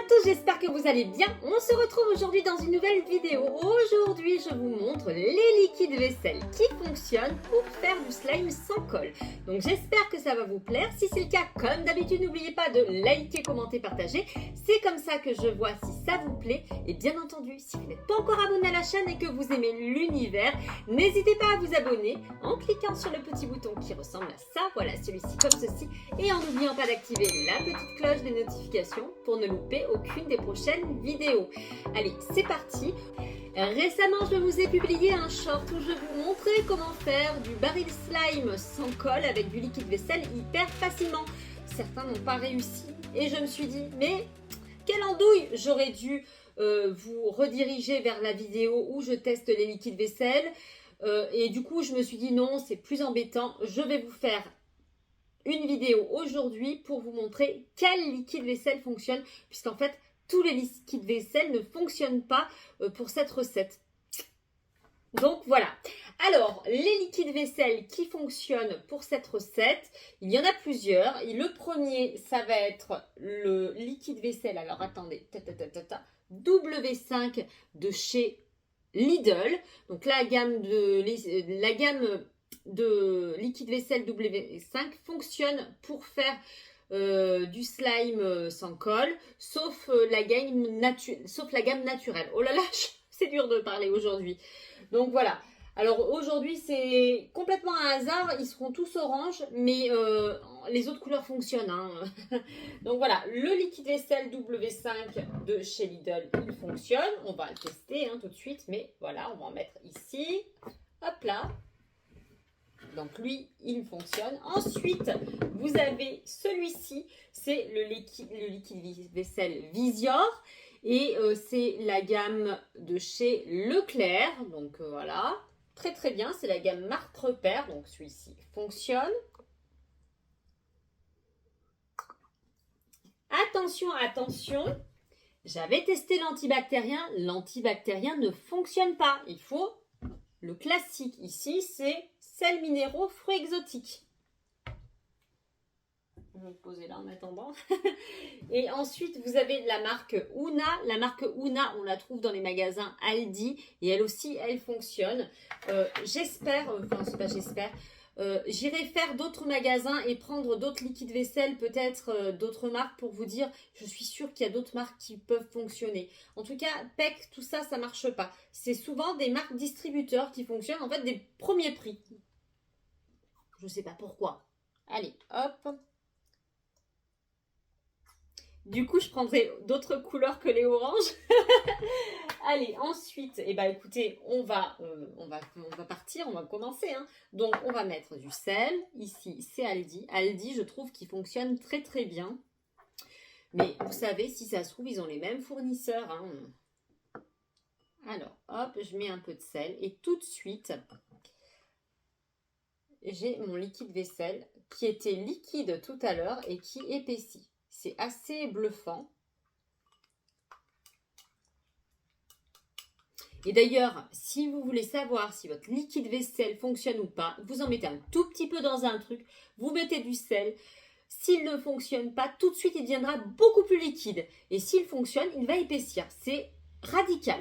à tous, j'espère que vous allez bien. On se retrouve aujourd'hui dans une nouvelle vidéo. Aujourd'hui, je vous montre les liquides vaisselle qui fonctionnent pour faire du slime sans colle. Donc j'espère que ça va vous plaire. Si c'est le cas, comme d'habitude, n'oubliez pas de liker, commenter, partager. C'est comme ça que je vois si ça vous plaît. Et bien entendu, si vous n'êtes pas encore abonné à la chaîne et que vous aimez l'univers, n'hésitez pas à vous abonner en cliquant sur le petit bouton qui ressemble à ça. Voilà, celui-ci comme ceci. Et en n'oubliant pas d'activer la petite cloche des notifications pour ne louper aucune des prochaines vidéos. Allez, c'est parti. Récemment, je vous ai publié un short où je vous montrais comment faire du baril slime sans colle avec du liquide vaisselle hyper facilement. Certains n'ont pas réussi et je me suis dit, mais quelle andouille! J'aurais dû vous rediriger vers la vidéo où je teste les liquides vaisselle. Et du coup, je me suis dit non, c'est plus embêtant. Je vais vous faire une vidéo aujourd'hui pour vous montrer quel liquide vaisselle fonctionne, puisqu'en fait, tous les liquides vaisselle ne fonctionnent pas pour cette recette. Donc voilà. Alors, les liquides vaisselle qui fonctionnent pour cette recette, il y en a plusieurs. Et le premier, ça va être le liquide vaisselle. Alors attendez, W5 de chez Lidl. Donc la gamme de liquide vaisselle W5 fonctionne pour faire du slime sans colle, sauf la gamme naturelle. Oh là là, c'est dur de parler aujourd'hui. Donc voilà. Alors aujourd'hui c'est complètement un hasard, ils seront tous orange, mais les autres couleurs fonctionnent. Hein. Donc voilà, le liquide vaisselle W5 de chez Lidl, il fonctionne. On va le tester tout de suite, mais voilà, on va en mettre ici. Hop là. Donc lui, il fonctionne. Ensuite, vous avez celui-ci, c'est le liquide vaisselle Visior. Et c'est la gamme de chez Leclerc. Donc voilà, très très bien. C'est la gamme marque repère. Donc celui-ci fonctionne. Attention, attention. J'avais testé l'antibactérien. L'antibactérien ne fonctionne pas. Il faut le classique. Ici, c'est sels minéraux, fruits exotiques. Je vais le poser là en attendant. Et ensuite, vous avez la marque Ouna. La marque Ouna, on la trouve dans les magasins Aldi. Et elle aussi, elle fonctionne. J'espère, enfin, c'est pas j'espère, j'irai faire d'autres magasins et prendre d'autres liquides vaisselle, peut-être d'autres marques pour vous dire, je suis sûre qu'il y a d'autres marques qui peuvent fonctionner. En tout cas, PEC, tout ça, ça marche pas. C'est souvent des marques distributeurs qui fonctionnent, en fait, des premiers prix. Je sais pas pourquoi. Allez, hop. Du coup, je prendrai d'autres couleurs que les oranges. Allez, ensuite, écoutez, on va partir, on va commencer. Donc, on va mettre du sel. Ici, c'est Aldi. Aldi, je trouve qu'il fonctionne très très bien. Mais vous savez, si ça se trouve, ils ont les mêmes fournisseurs. Alors, hop, je mets un peu de sel. Et tout de suite, j'ai mon liquide vaisselle qui était liquide tout à l'heure et qui épaissit. C'est assez bluffant. Et d'ailleurs, si vous voulez savoir si votre liquide vaisselle fonctionne ou pas, vous en mettez un tout petit peu dans un truc, vous mettez du sel. S'il ne fonctionne pas, tout de suite, il deviendra beaucoup plus liquide. Et s'il fonctionne, il va épaissir. C'est radical.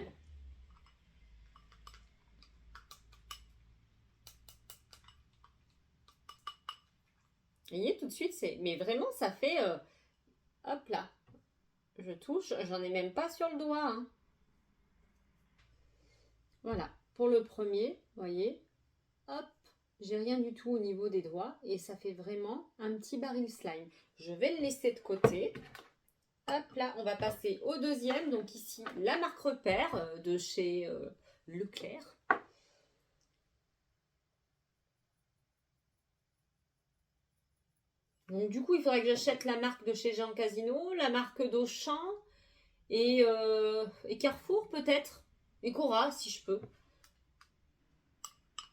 Vous voyez, tout de suite, mais vraiment, ça fait... hop là. Je touche, j'en ai même pas sur le doigt. Voilà, pour le premier, vous voyez, hop, j'ai rien du tout au niveau des doigts et ça fait vraiment un petit baril slime. Je vais le laisser de côté. Hop là, on va passer au deuxième. Donc ici, la marque repère de chez Leclerc. Donc du coup, il faudrait que j'achète la marque de chez Jean Casino, la marque d'Auchan et Carrefour peut-être. Et Cora, si je peux.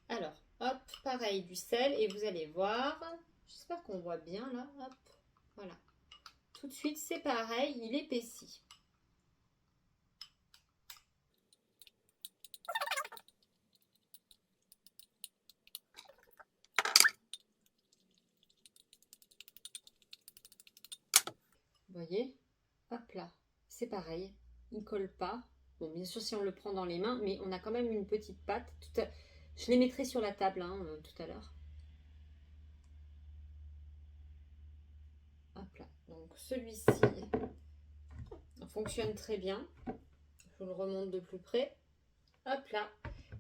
Alors, hop, pareil, du sel. Et vous allez voir. J'espère qu'on voit bien là. Hop, voilà. Tout de suite, c'est pareil, il épaissit. Vous voyez? Hop là. c'est pareil, il ne colle pas. Bon, bien sûr, si on le prend dans les mains, mais on a quand même une petite pâte. Je les mettrai sur la table tout à l'heure. Hop là. Donc, celui-ci fonctionne très bien. Je vous le remonte de plus près. Hop là.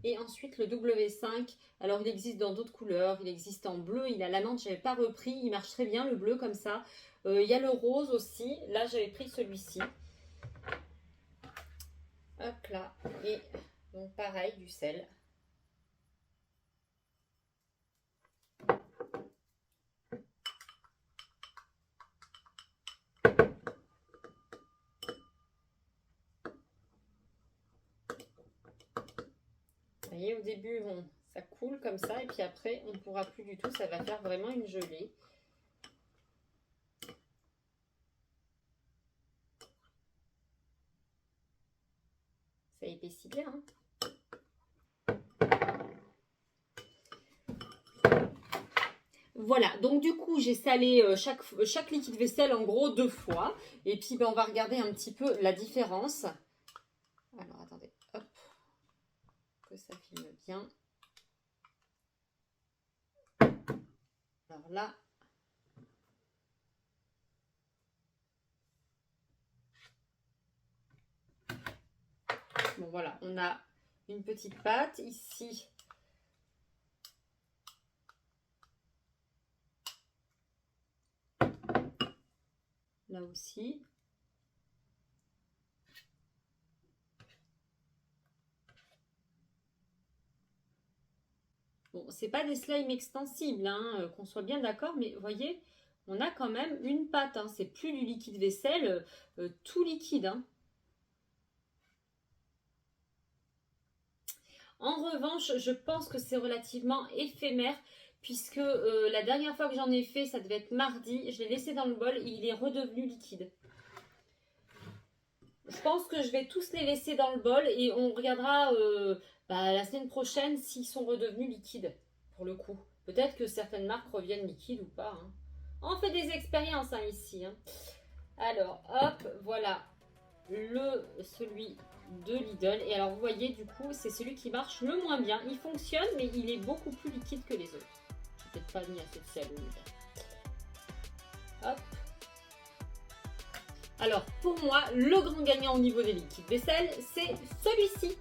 Et ensuite, le W5. Alors, il existe dans d'autres couleurs. Il existe en bleu. Il a la menthe, je n'avais pas repris. Il marche très bien, le bleu, comme ça. Il y a le rose aussi. Là, j'avais pris celui-ci. Hop là. Et donc, pareil, du sel. Vous voyez, au début, bon, ça coule comme ça. Et puis après, on ne pourra plus du tout. Ça va faire vraiment une gelée. Ça épaissit bien, hein. Voilà, donc du coup, j'ai salé chaque liquide vaisselle en gros 2 fois. Et puis, ben, on va regarder un petit peu la différence. Alors, attendez, hop, que ça filme bien. Alors là, bon voilà, on a une petite pâte ici. Là aussi. Bon, c'est pas des slimes extensibles, hein, qu'on soit bien d'accord, mais vous voyez, on a quand même une pâte, hein, c'est plus du liquide vaisselle, tout liquide, hein. En revanche, je pense que c'est relativement éphémère, puisque la dernière fois que j'en ai fait, ça devait être mardi, je l'ai laissé dans le bol et il est redevenu liquide. Je pense que je vais tous les laisser dans le bol et on regardera la semaine prochaine s'ils sont redevenus liquides, pour le coup. Peut-être que certaines marques reviennent liquides ou pas, hein. On fait des expériences, hein, ici, hein. Alors, hop, voilà celui de Lidl. Et alors, vous voyez, du coup, c'est celui qui marche le moins bien. Il fonctionne, mais il est beaucoup plus liquide que les autres. J'ai peut-être pas mis assez de sel. Hop. Alors, pour moi, le grand gagnant au niveau des liquides vaisselle, c'est celui-ci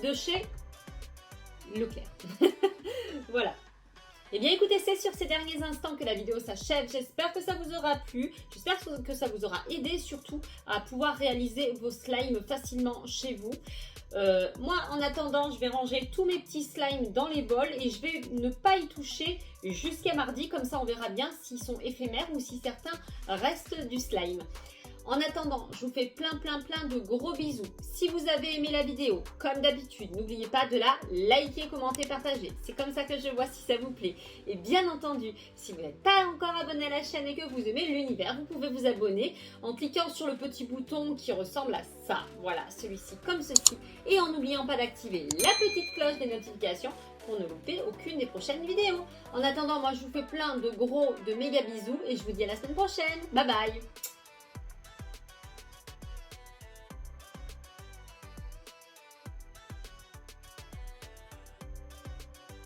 de chez Leclerc. Voilà. Eh bien, écoutez, c'est sur ces derniers instants que la vidéo s'achève. J'espère que ça vous aura plu. J'espère que ça vous aura aidé surtout à pouvoir réaliser vos slimes facilement chez vous. Moi, en attendant, je vais ranger tous mes petits slimes dans les bols et je vais ne pas y toucher jusqu'à mardi. Comme ça, on verra bien s'ils sont éphémères ou si certains restent du slime. En attendant, je vous fais plein de gros bisous. Si vous avez aimé la vidéo, comme d'habitude, n'oubliez pas de la liker, commenter, partager. C'est comme ça que je vois si ça vous plaît. Et bien entendu, si vous n'êtes pas encore abonné à la chaîne et que vous aimez l'univers, vous pouvez vous abonner en cliquant sur le petit bouton qui ressemble à ça. Voilà, celui-ci comme ceci. Et en n'oubliant pas d'activer la petite cloche des notifications pour ne louper aucune des prochaines vidéos. En attendant, moi je vous fais plein de gros, de méga bisous et je vous dis à la semaine prochaine. Bye bye!